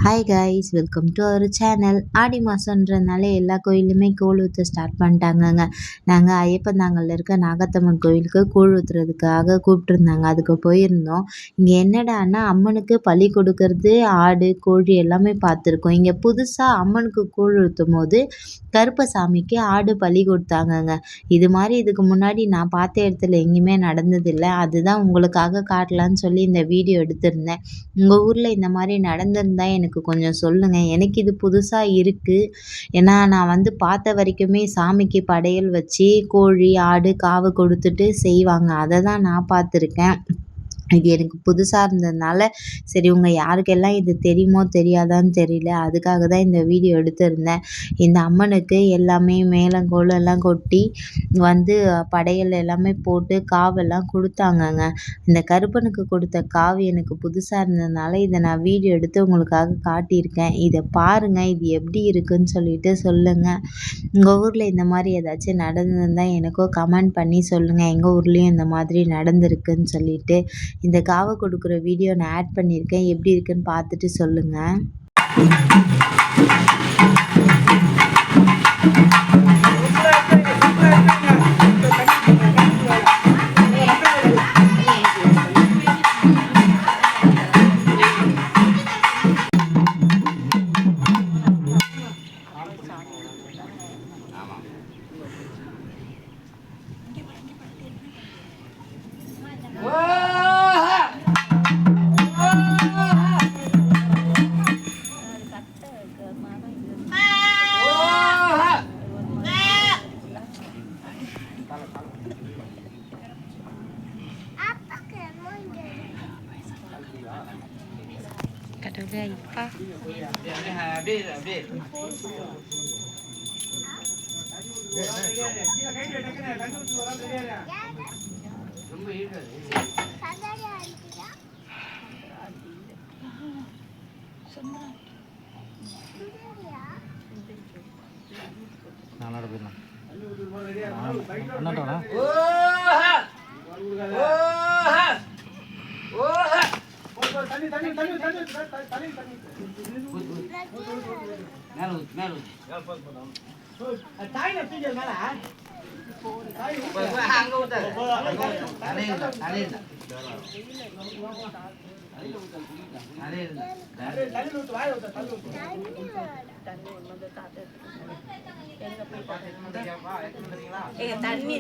Hi guys, welcome to our channel. ஆடி மாதன்றதுனால எல்லா கோயிலுமே கூழ் ஊற்ற ஸ்டார்ட் பண்ணிட்டாங்கங்க. நாங்கள் ஐயப்பந்தாங்கல்ல இருக்க நாகத்தம்மன் கோயிலுக்கு கூழ் ஊற்றுறதுக்காக கூப்பிட்ருந்தாங்க. அதுக்கு போயிருந்தோம். இங்கே என்னடான்னா அம்மனுக்கு பலி கொடுக்கறது ஆடு கோழி எல்லாமே பார்த்துருக்கோம். இங்கே புதுசாக அம்மனுக்கு கூழ் ஊற்றும் போது கருப்பசாமிக்கு ஆடு பலி கொடுத்தாங்கங்க. இது மாதிரி இதுக்கு முன்னாடி நான் பார்த்த இடத்துல எங்கேயுமே நடந்ததில்லை. அதுதான் உங்களுக்காக காட்டலான்னு சொல்லி இந்த வீடியோ எடுத்திருந்தேன். உங்கள் ஊரில் இந்த மாதிரி நடந்திருந்தா எனக்கு கொஞ்சம் சொல்லுங்கள். எனக்கு இது புதுசாக இருக்குது. ஏன்னா நான் பார்த்த வரைக்குமே சாமிக்கு படையல் வச்சு கோழி ஆடு காவு கொடுத்துட்டு செய்வாங்க. அதை தான் நான் பார்த்துருக்கேன். இது எனக்கு புதுசாக இருந்ததுனால சரி உங்கள் யாருக்கெல்லாம் இது தெரியுமோ தெரியாதான்னு தெரியல. அதுக்காக தான் இந்த வீடியோ எடுத்திருந்தேன். இந்த அம்மனுக்கு எல்லாமே மேளங்கோலம் எல்லாம் கொட்டி படையல் எல்லாமே போட்டு காவெல்லாம் கொடுத்தாங்கங்க. இந்த கருப்பனுக்கு கொடுத்த காவு எனக்கு புதுசாக இருந்ததுனால இதை நான் வீடியோ எடுத்து உங்களுக்காக காட்டியிருக்கேன். இதை பாருங்கள், இது எப்படி இருக்குன்னு சொல்லிட்டு சொல்லுங்கள். உங்கள் ஊரில் இந்த மாதிரி ஏதாச்சும் நடந்திருந்தால் எனக்கும் கமெண்ட் பண்ணி சொல்லுங்கள். எங்கள் ஊர்லேயும் இந்த மாதிரி நடந்திருக்குன்னு சொல்லிட்டு. இந்த காவை கொடுக்குற வீடியோ நான் ஆட் பண்ணியிருக்கேன். எப்படி இருக்குன்னு பார்த்துட்டு சொல்லுங்கள். கடவுளே ஐப்பா நானோட போயிடலாம் அண்ணாட்டோண்ணா தண்ணி